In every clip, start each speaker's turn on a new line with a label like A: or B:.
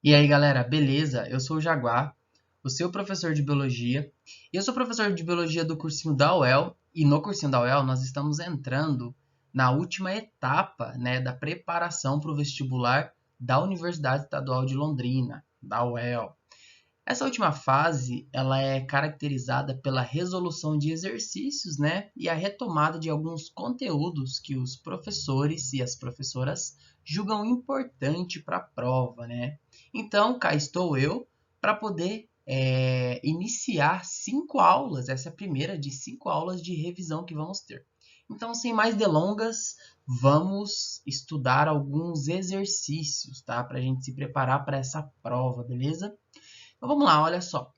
A: E aí, galera, beleza? Eu sou o Jaguar, o seu professor de biologia. E eu sou professor de biologia do cursinho da UEL. E no cursinho da UEL nós estamos entrando na última etapa, né, da preparação para o vestibular da Universidade Estadual de Londrina, da UEL. Essa última fase, ela é caracterizada pela resolução de exercícios, né, e a retomada de alguns conteúdos que os professores e as professoras julgam importante para a prova, né? Então, cá estou eu para poder iniciar 5 aulas. Essa é a primeira de 5 aulas de revisão que vamos ter. Então, sem mais delongas, vamos estudar alguns exercícios, tá? Para a gente se preparar para essa prova, beleza? Então vamos lá, olha só.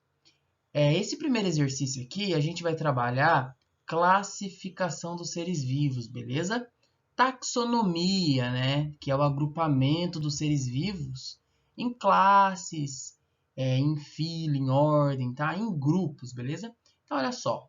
A: Esse primeiro exercício aqui, a gente vai trabalhar classificação dos seres vivos, beleza? Taxonomia, né? Que é o agrupamento dos seres vivos em classes, em fila, em ordem, tá? Em grupos, beleza? Então, olha só.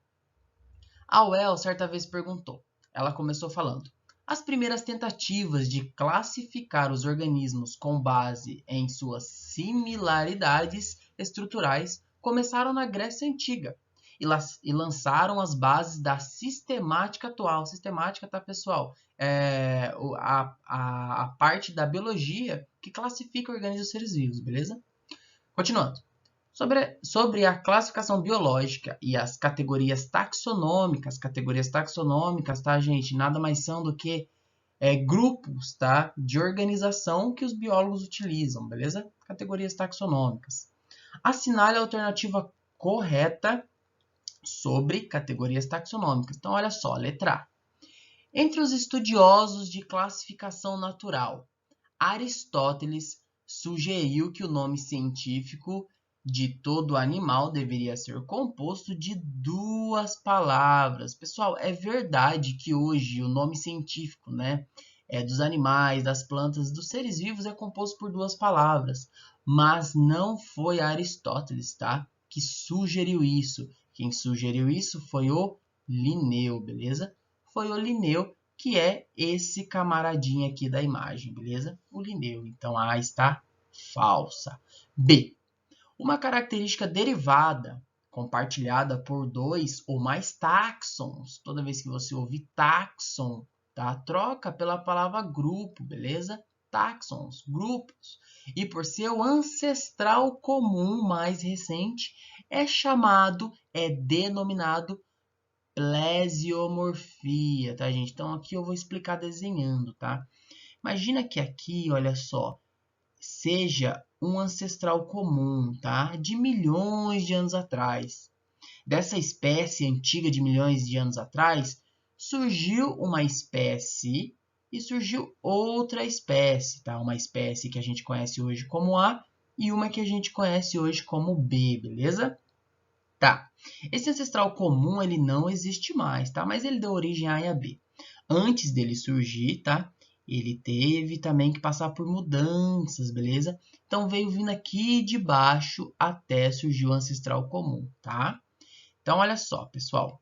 A: A Well certa vez perguntou. Ela começou falando: as primeiras tentativas de classificar os organismos com base em suas similaridades estruturais começaram na Grécia Antiga e lançaram as bases da sistemática atual. Sistemática, tá, pessoal? A parte da biologia que classifica e organiza os seres vivos, beleza? Continuando. Sobre a classificação biológica e as categorias taxonômicas, tá, gente? Nada mais são do que grupos, tá, de organização que os biólogos utilizam, beleza? Categorias taxonômicas. Assinale a alternativa correta sobre categorias taxonômicas. Então, olha só, letra A. Entre os estudiosos de classificação natural, Aristóteles sugeriu que o nome científico de todo animal deveria ser composto de 2 palavras. Pessoal, é verdade que hoje o nome científico, né, dos animais, das plantas, dos seres vivos é composto por 2 palavras, mas não foi Aristóteles, tá, que sugeriu isso. Quem sugeriu isso foi o Linneu, beleza? Foi o Linneu, que é esse camaradinho aqui da imagem, beleza? O Linneu. Então, A está falsa. B. Uma característica derivada compartilhada por 2 ou mais táxons. Toda vez que você ouvir táxon, tá? Troca pela palavra grupo, beleza? Táxons, grupos. E por ser o ancestral comum mais recente, é denominado plesiomorfia, tá, gente? Então aqui eu vou explicar desenhando, tá? Imagina que aqui, olha só, seja um ancestral comum, tá? De milhões de anos atrás. Dessa espécie antiga de milhões de anos atrás, surgiu uma espécie e surgiu outra espécie, tá? Uma espécie que a gente conhece hoje como A e uma que a gente conhece hoje como B, beleza? Tá. Esse ancestral comum, ele não existe mais, tá? Mas ele deu origem a A e a B. Antes dele surgir, tá? Ele teve também que passar por mudanças, beleza? Então veio vindo aqui de baixo até surgir o ancestral comum, tá? Então olha só, pessoal.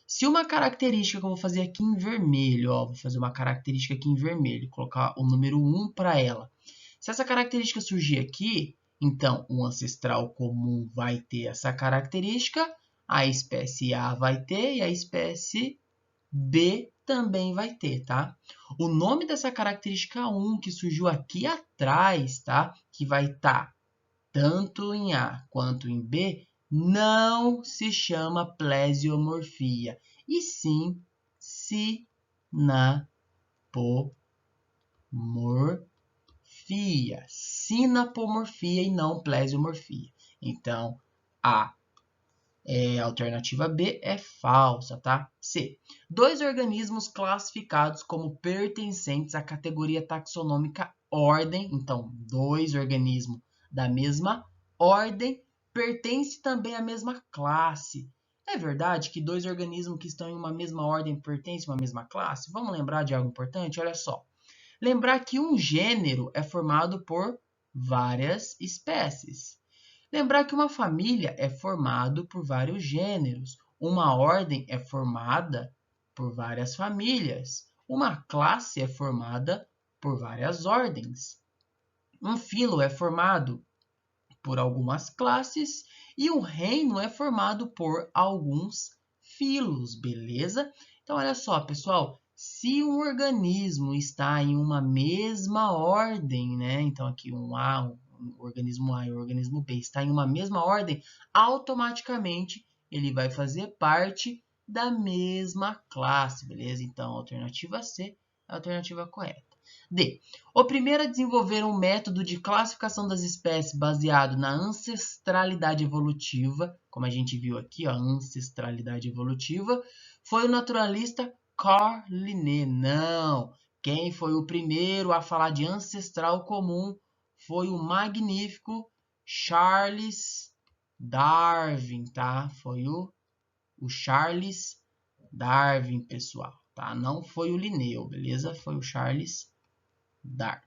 A: Se uma característica que eu vou fazer aqui em vermelho, ó, vou fazer uma característica aqui em vermelho, colocar o número 1 para ela. Se essa característica surgir aqui, então o ancestral comum vai ter essa característica, a espécie A vai ter e a espécie B também vai ter, tá? O nome dessa característica 1 que surgiu aqui atrás, tá? Que vai estar tanto em A quanto em B, não se chama plesiomorfia, e sim sinapomorfia e não plesiomorfia. Então, a alternativa B é falsa, tá? C. 2 organismos classificados como pertencentes à categoria taxonômica ordem. Então, 2 organismos da mesma ordem pertencem também à mesma classe. É verdade que 2 organismos que estão em uma mesma ordem pertencem a uma mesma classe? Vamos lembrar de algo importante? Olha só. Lembrar que um gênero é formado por várias espécies. Lembrar que uma família é formada por vários gêneros, uma ordem é formada por várias famílias, uma classe é formada por várias ordens. Um filo é formado por algumas classes e um reino é formado por alguns filos, beleza? Então, olha só, pessoal, se um organismo está em uma mesma ordem, né? Então, aqui um organismo A e o organismo B está em uma mesma ordem, automaticamente ele vai fazer parte da mesma classe, beleza? Então, a alternativa C é a alternativa correta. D. O primeiro a desenvolver um método de classificação das espécies baseado na ancestralidade evolutiva, como a gente viu aqui, ó, ancestralidade evolutiva, foi o naturalista Carl Linné. Não, quem foi o primeiro a falar de ancestral comum foi o magnífico Charles Darwin, tá? Foi o Charles Darwin, pessoal, tá? Não foi o Linneu, beleza? Foi o Charles Darwin.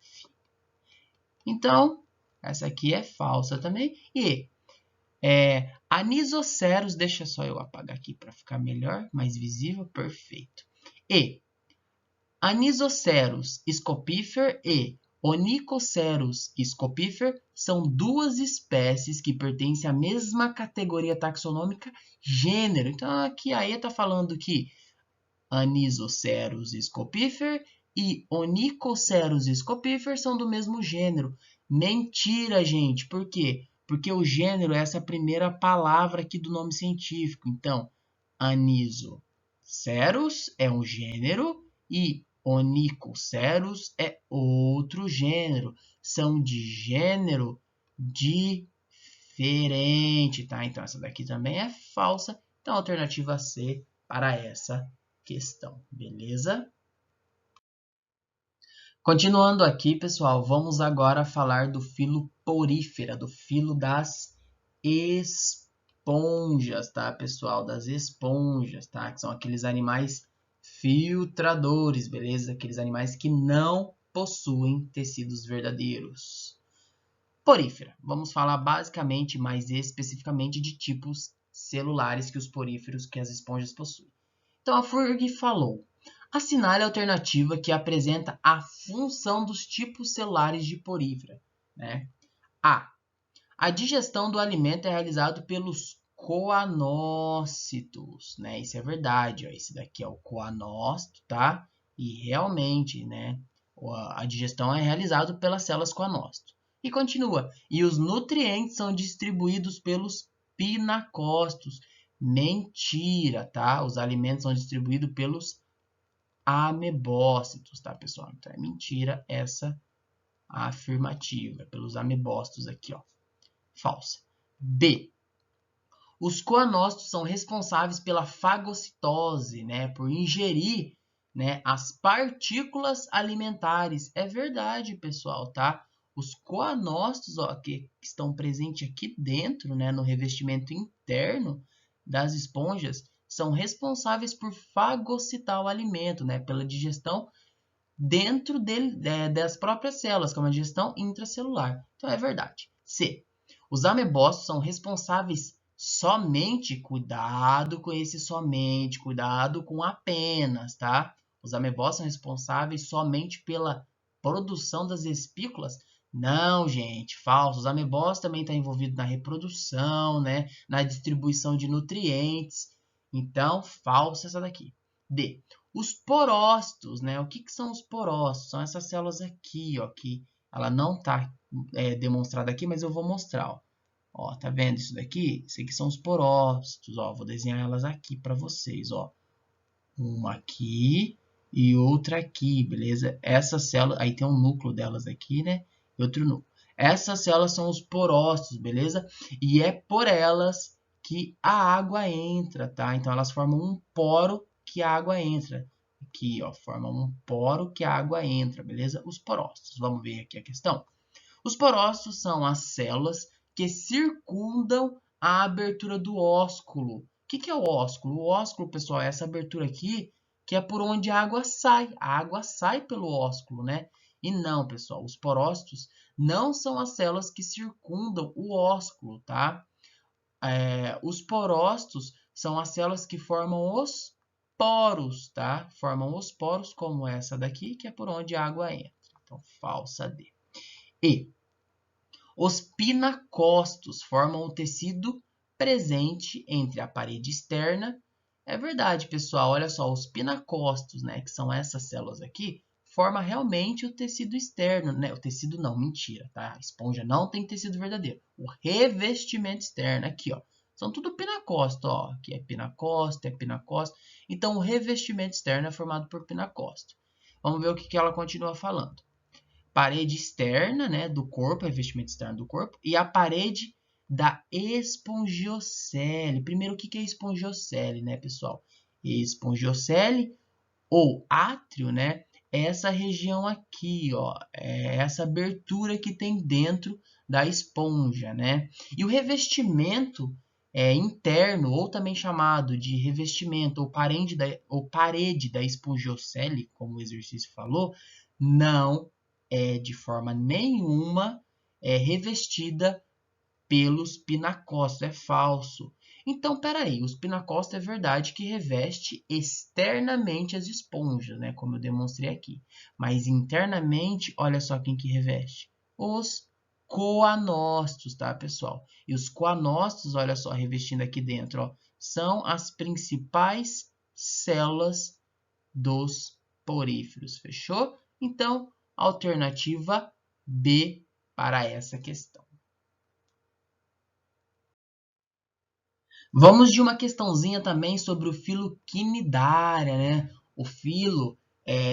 A: Então, essa aqui é falsa também. E Anisoceros, deixa só eu apagar aqui para ficar melhor, mais visível, perfeito. E Anisoceros scopifer e Onychoceros scopifer são duas espécies que pertencem à mesma categoria taxonômica, gênero. Então, aqui a E está falando que Anisoceros scopifer e Onychoceros scopifer são do mesmo gênero. Mentira, gente. Por quê? Porque o gênero é essa primeira palavra aqui do nome científico. Então, Anisoceros é um gênero e Onychoceros é outro gênero. São de gênero diferente, tá? Então, essa daqui também é falsa. Então, a alternativa C para essa questão, beleza? Continuando aqui, pessoal, vamos agora falar do filo porífera, do filo das esponjas, tá, pessoal? Das esponjas, tá? Que são aqueles animais filtradores, beleza? Aqueles animais que não possuem tecidos verdadeiros. Porífera. Vamos falar basicamente, mais especificamente, de tipos celulares que os poríferos, que as esponjas possuem. Então, a Ferg falou: assinale a alternativa que apresenta a função dos tipos celulares de porífera. Né? A digestão do alimento é realizada pelos coanócitos. Né? Isso é verdade. Ó. Esse daqui é o coanócito, tá? E realmente, né, a digestão é realizada pelas células coanócito. E continua. E os nutrientes são distribuídos pelos pinacócitos. Mentira, tá? Os alimentos são distribuídos pelos amebócitos, tá, pessoal? Então é mentira essa afirmativa, pelos amebócitos aqui, ó. Falsa. B. Os coanócitos são responsáveis pela fagocitose, né? Por ingerir, né, as partículas alimentares. É verdade, pessoal, tá? Os coanócitos, ó, que estão presentes aqui dentro, né, no revestimento interno das esponjas, são responsáveis por fagocitar o alimento, né, pela digestão dentro das próprias células, que é uma digestão intracelular. Então, é verdade. C. Os amebócitos são responsáveis somente, cuidado com esse somente, cuidado com apenas, tá? Os amebócitos são responsáveis somente pela produção das espículas. Não, gente, falso. Os amebócitos também estão envolvidos na reprodução, né? Na distribuição de nutrientes. Então, falso essa daqui. D. Os porócitos, né? O que são os porócitos? São essas células aqui, ó, que ela não está demonstrada aqui, mas eu vou mostrar, ó. Ó, tá vendo isso daqui? Isso aqui são os porócitos, ó. Vou desenhar elas aqui para vocês, ó. Uma aqui e outra aqui, beleza? Essas células, aí tem um núcleo delas aqui, né? E outro núcleo. Essas células são os porócitos, beleza? E é por elas que a água entra, tá? Então elas formam um poro que a água entra. Aqui, ó, formam um poro que a água entra, beleza? Os porócitos. Vamos ver aqui a questão. Os porócitos são as células que circundam a abertura do ósculo. O que é o ósculo? O ósculo, pessoal, é essa abertura aqui, que é por onde a água sai. A água sai pelo ósculo, né? E não, pessoal, os porócitos não são as células que circundam o ósculo, tá? Os porócitos são as células que formam os poros, tá? Formam os poros, como essa daqui, que é por onde a água entra. Então, falsa D. E Os pinacócitos formam o tecido presente entre a parede externa. É verdade, pessoal, olha só, os pinacócitos, né, que são essas células aqui, forma realmente o tecido externo, né? O tecido não, mentira, tá? A esponja não tem tecido verdadeiro. O revestimento externo, aqui, ó, são tudo pinacócito, ó. Aqui é pinacócito, é pinacócito. Então, o revestimento externo é formado por pinacócito. Vamos ver o que ela continua falando. Parede externa, né, do corpo, revestimento externo do corpo, e a parede da espongiocele. Primeiro, o que é espongiocele, né, pessoal? Espongiocele ou átrio, né, é essa região aqui, ó, é essa abertura que tem dentro da esponja, né? E o revestimento interno, ou também chamado de revestimento ou parede da espongiocele, como o exercício falou, não é de forma nenhuma revestida pelos pinacócitos, é falso. Então, peraí, os pinacócitos é verdade que reveste externamente as esponjas, né, como eu demonstrei aqui. Mas internamente, olha só quem que reveste. Os coanócitos, tá, pessoal? E os coanócitos, olha só, revestindo aqui dentro, ó, são as principais células dos poríferos, fechou? Então, alternativa B para essa questão. Vamos de uma questãozinha também sobre o filo quinidária, né? O filo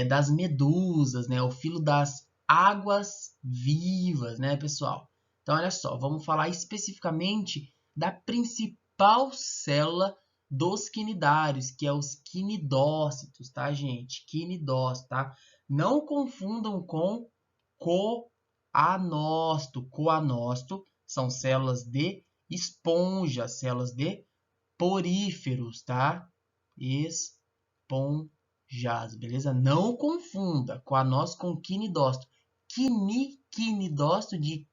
A: das medusas, né? O filo das águas vivas, né, pessoal? Então, olha só, vamos falar especificamente da principal célula dos quinidários, que é os quinidócitos, tá, gente? Quinidócitos, tá? Não confundam com coanócito. Coanócito são células de esponja, células de poríferos, tá? Esponjas, beleza? Não confunda coanócito com quinidócito. Quinidócito de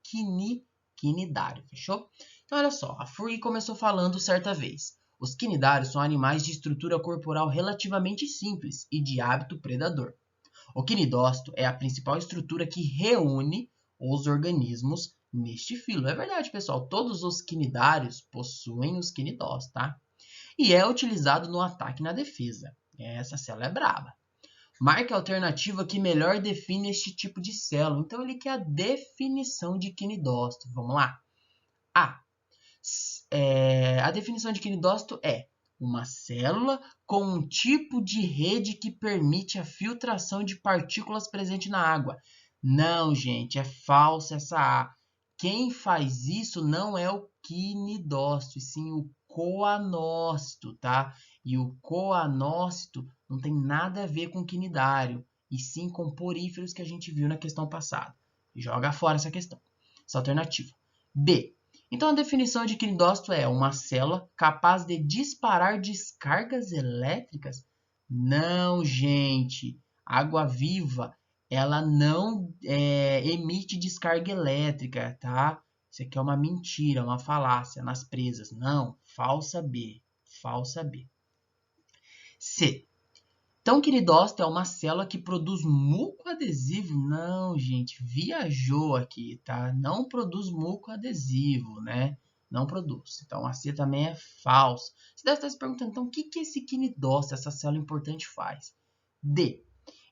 A: quinidário, fechou? Então, olha só, a Free começou falando certa vez. Os quinidários são animais de estrutura corporal relativamente simples e de hábito predador. O quinidócito é a principal estrutura que reúne os organismos neste filo. É verdade, pessoal, todos os quinidários possuem os quinidócitos, tá? E é utilizado no ataque e na defesa. Essa célula é braba. Marque a alternativa que melhor define este tipo de célula. Então, ele quer a definição de quinidócito. Vamos lá. A definição de quinidócito é uma célula com um tipo de rede que permite a filtração de partículas presentes na água. Não, gente, é falsa essa A. Quem faz isso não é o quinidócito, e sim o coanócito, tá? E o coanócito não tem nada a ver com quinidário, e sim com poríferos que a gente viu na questão passada. Joga fora essa questão, essa alternativa. B. Então, a definição de quinidócito é uma célula capaz de disparar descargas elétricas? Não, gente. Água viva, ela não emite descarga elétrica, tá? Isso aqui é uma mentira, uma falácia nas presas. Não, falsa B. Falsa B. C. Então, quinidócito é uma célula que produz muco adesivo? Não, gente, viajou aqui, tá? Não produz muco adesivo, né? Não produz. Então, a C também é falso. Você deve estar se perguntando, então, o que esse quinidócito, essa célula importante, faz? D.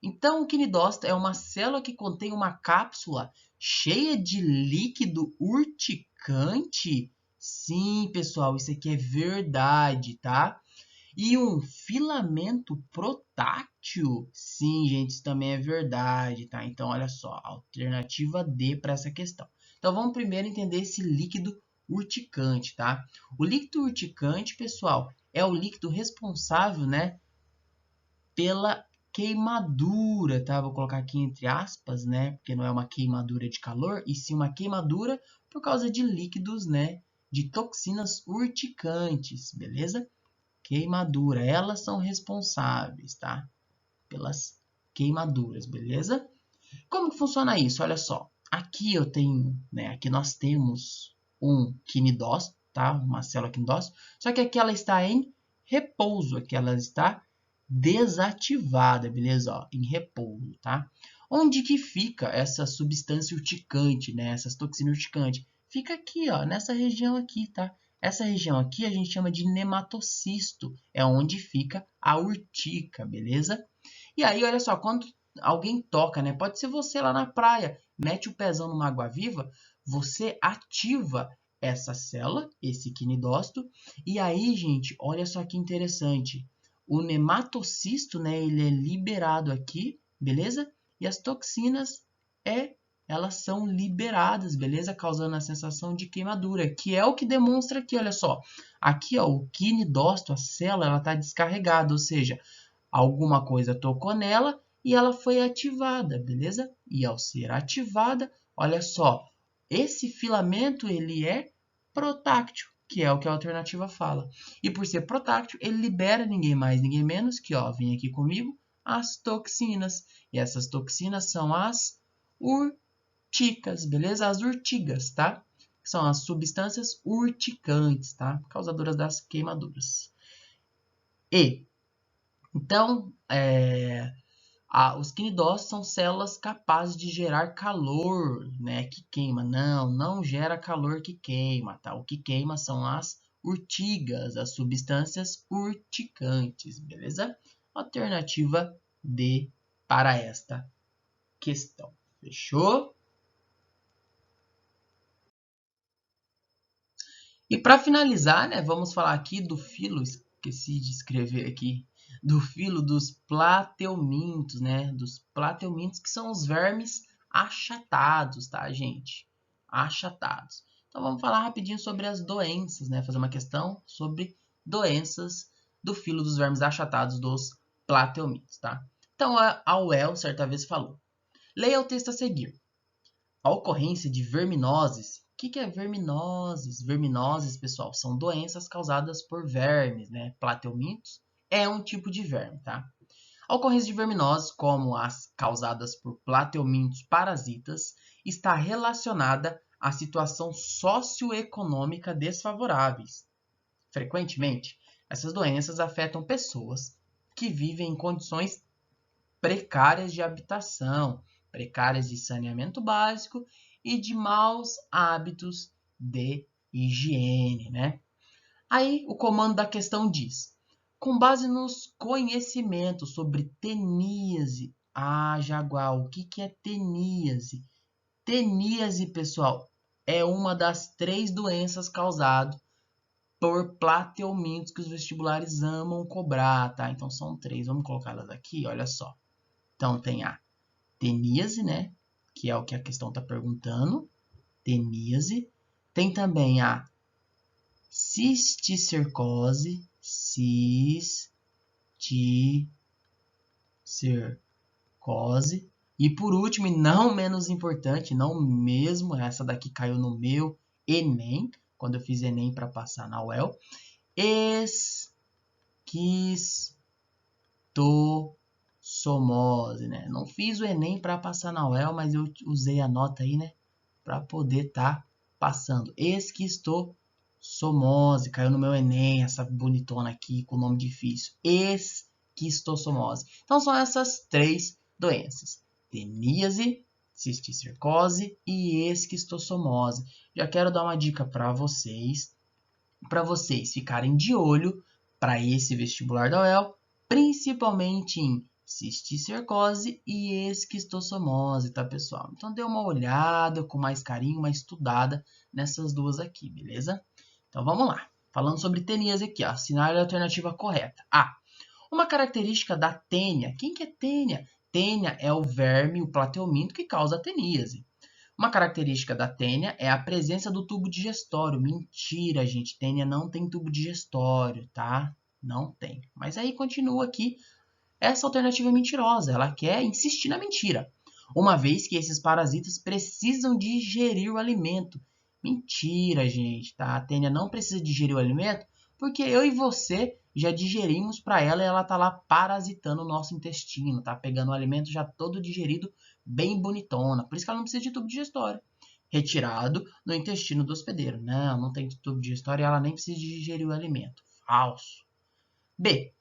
A: Então, o quinidócito é uma célula que contém uma cápsula cheia de líquido urticante? Sim, pessoal, isso aqui é verdade, tá? E um filamento protáctil? Sim, gente, isso também é verdade, tá? Então, olha só, alternativa D para essa questão. Então, vamos primeiro entender esse líquido urticante, tá? O líquido urticante, pessoal, é o líquido responsável, né, pela queimadura, tá? Vou colocar aqui entre aspas, né, porque não é uma queimadura de calor, e sim uma queimadura por causa de líquidos, né, de toxinas urticantes, beleza? Queimadura, elas são responsáveis, tá? Pelas queimaduras, beleza? Como que funciona isso? Olha só, aqui eu tenho, né? Aqui nós temos um quinidócito, tá? Uma célula quinidócito, só que aqui ela está em repouso, aqui ela está desativada, beleza? Ó, em repouso, tá? Onde que fica essa substância urticante, né? Essas toxinas urticantes? Fica aqui, ó, nessa região aqui, tá? Essa região aqui a gente chama de nematocisto, é onde fica a urtica, beleza? E aí, olha só, quando alguém toca, né? Pode ser você lá na praia, mete o pezão numa água-viva, você ativa essa célula, esse quinidócito, e aí, gente, olha só que interessante. O nematocisto, né, ele é liberado aqui, beleza? E as toxinas, elas são liberadas, beleza? Causando a sensação de queimadura, que é o que demonstra aqui, olha só. Aqui, ó, o quinidócito, a célula, ela está descarregada, ou seja, alguma coisa tocou nela e ela foi ativada, beleza? E ao ser ativada, olha só, esse filamento ele é protáctil, que é o que a alternativa fala. E por ser protáctil, ele libera ninguém mais, ninguém menos que, ó, vem aqui comigo, as toxinas. E essas toxinas são as urticas, beleza? As urtigas, tá? São as substâncias urticantes, tá? Causadoras das queimaduras. Então, os quinidócitos são células capazes de gerar calor, né, que queima. Não gera calor que queima, tá? O que queima são as urtigas, as substâncias urticantes, beleza? Alternativa D para esta questão. Fechou? E para finalizar, né, vamos falar aqui do filo, esqueci de escrever aqui, do filo dos plateumintos, né? Dos plateumintos, que são os vermes achatados, tá, gente? Achatados. Então vamos falar rapidinho sobre as doenças, né? Fazer uma questão sobre doenças do filo dos vermes achatados dos plateumintos, tá? Então a UEL certa vez falou: leia o texto a seguir. A ocorrência de verminoses. O que é verminoses? Verminoses, pessoal, são doenças causadas por vermes, né? Plateumintos é um tipo de verme, tá? A ocorrência de verminoses, como as causadas por plateumintos parasitas, está relacionada à situação socioeconômica desfavoráveis. Frequentemente, essas doenças afetam pessoas que vivem em condições precárias de habitação, precárias de saneamento básico e de maus hábitos de higiene, né? Aí o comando da questão diz: com base nos conhecimentos sobre teníase. Jaguar, o que é teníase? Teníase, pessoal, é uma das 3 doenças causadas por plateumintos que os vestibulares amam cobrar, tá? Então são 3, vamos colocá-las aqui, olha só. Então tem a teníase, né? Que é o que a questão está perguntando. Teníase. Tem também a cisticercose. Cisticercose. E por último, e não menos importante, não mesmo, essa daqui caiu no meu Enem, quando eu fiz Enem para passar na UEL. Esquistosomose, né? Não fiz o Enem para passar na UEL, mas eu usei a nota aí, né? Para poder estar passando. Esquistosomose, caiu no meu Enem, essa bonitona aqui com nome difícil. Esquistossomose. Então são essas 3 doenças: teníase, cisticercose e esquistossomose. Já quero dar uma dica para vocês ficarem de olho para esse vestibular da UEL, principalmente em cisticercose e esquistossomose, tá, pessoal? Então dê uma olhada com mais carinho, uma estudada nessas duas aqui, beleza? Então vamos lá. Falando sobre teníase aqui, ó, assinale a alternativa correta. A. Uma característica da tênia. Quem que é tênia? Tênia é o verme, o plateuminto, que causa a teníase. Uma característica da tênia é a presença do tubo digestório. Mentira, gente. Tênia não tem tubo digestório, tá? Não tem. Mas aí continua aqui. Essa alternativa é mentirosa. Ela quer insistir na mentira. Uma vez que esses parasitas precisam digerir o alimento. Mentira, gente, tá? A tênia não precisa digerir o alimento porque eu e você já digerimos para ela e ela tá lá parasitando o nosso intestino, tá? Pegando o alimento já todo digerido, bem bonitona. Por isso que ela não precisa de tubo digestório. Retirado no intestino do hospedeiro. Não tem tubo digestório e ela nem precisa digerir o alimento. Falso. B.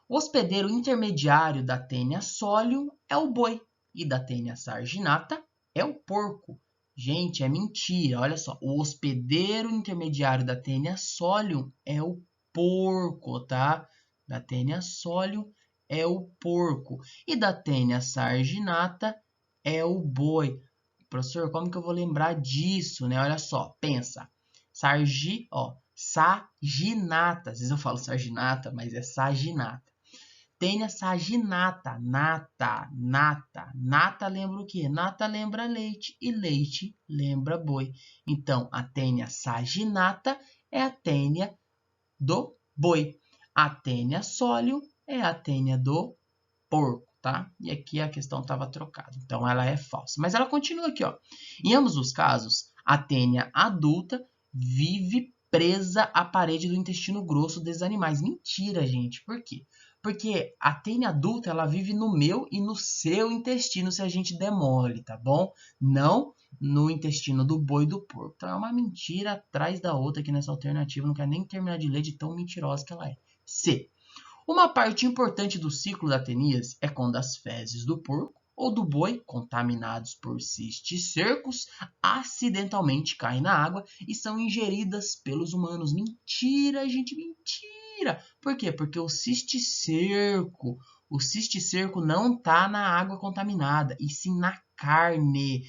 A: O hospedeiro intermediário da tênia solium é o boi. e da tênia sarginata é o porco. Gente, é mentira. Olha só, o hospedeiro intermediário da tênia solium é o porco, tá? Da tênia solium é o porco. E da tênia sarginata é o boi. Professor, como que eu vou lembrar disso, né? Olha só, pensa. Saginata. Às vezes eu falo sarginata, mas é saginata. Tênia saginata, nata. Nata lembra o quê? Nata lembra leite e leite lembra boi. Então, a tênia saginata é a tênia do boi. A tênia solium é a tênia do porco, tá? E aqui a questão estava trocada, então ela é falsa. Mas ela continua aqui, ó. Em ambos os casos, a tênia adulta vive presa à parede do intestino grosso desses animais. Mentira, gente. Por quê? Porque a tênia adulta, ela vive no meu e no seu intestino se a gente demole, tá bom? Não no intestino do boi e do porco. Então é uma mentira atrás da outra aqui nessa alternativa. Não quero nem terminar de ler de tão mentirosa que ela é. C. Uma parte importante do ciclo da teníase é quando as fezes do porco ou do boi, contaminados por cisticercos, acidentalmente caem na água e são ingeridas pelos humanos. Mentira, gente, mentira! Por quê? Porque o cisticerco não está na água contaminada, e sim na carne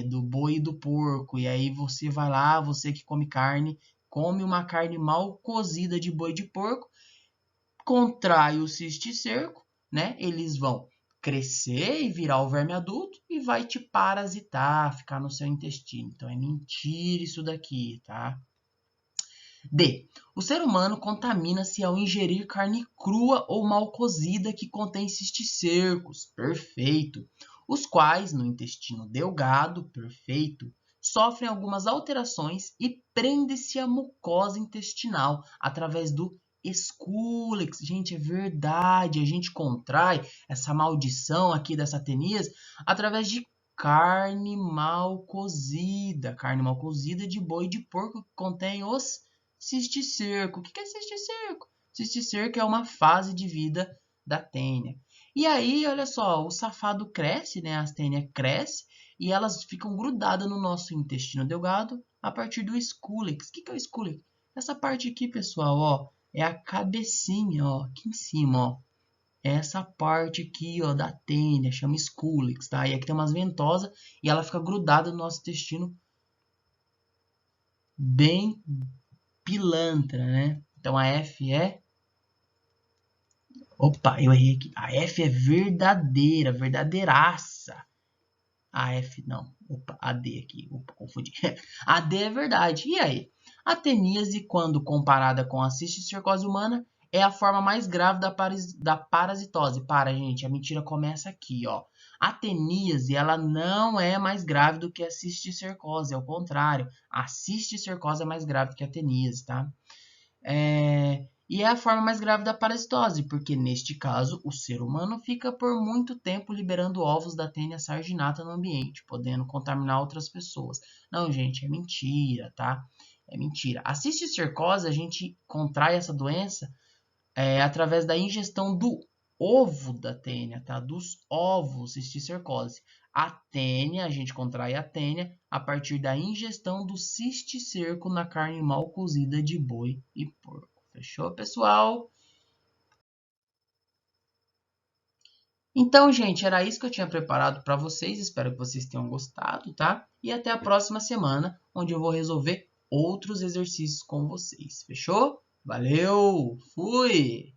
A: do boi e do porco. E aí você vai lá, você que come carne, come uma carne mal cozida de boi e de porco, contrai o cisticerco, né? Eles vão crescer e virar o verme adulto e vai te parasitar, ficar no seu intestino. Então é mentira isso daqui, tá? D. O ser humano contamina-se ao ingerir carne crua ou mal cozida que contém cisticercos. Perfeito. Os quais, no intestino delgado, perfeito, sofrem algumas alterações e prende-se à mucosa intestinal através do escúlex. Gente, é verdade. A gente contrai essa maldição aqui dessa teníase através de carne mal cozida de boi e de porco que contém os cisticerco. O que é cisticerco? Cisticerco é uma fase de vida da tênia. E aí, olha só, o safado cresce, né? As tênias crescem e elas ficam grudadas no nosso intestino delgado a partir do escúlex. O que é o escúlex? Essa parte aqui, pessoal, ó, é a cabecinha, ó, aqui em cima, ó. Essa parte aqui, ó, da tênia, chama escúlex, tá? E aqui tem umas ventosas e ela fica grudada no nosso intestino bem pilantra, né? Então a F é... Opa, eu errei aqui. A F é verdadeira, verdadeiraça. A F não. Opa, a D aqui. Opa, confundi. A D é verdade. E aí? A teníase, quando comparada com a cisticercose humana, é a forma mais grave da parasitose. Para, gente, a mentira começa aqui, ó. A teníase, ela não é mais grave do que a cisticercose, é o contrário. A cisticercose é mais grave que a teníase, tá? E é a forma mais grave da parasitose, porque neste caso o ser humano fica por muito tempo liberando ovos da tênia sarginata no ambiente, podendo contaminar outras pessoas. Não, gente, é mentira, tá? É mentira. A cisticercose, a gente contrai essa doença através da ingestão do ovo da tênia, tá? Dos ovos, cisticercose. A tênia, a gente contrai a tênia a partir da ingestão do cisticerco na carne mal cozida de boi e porco. Fechou, pessoal? Então, gente, era isso que eu tinha preparado para vocês. Espero que vocês tenham gostado, tá? E até a próxima semana, onde eu vou resolver outros exercícios com vocês. Fechou? Valeu! Fui!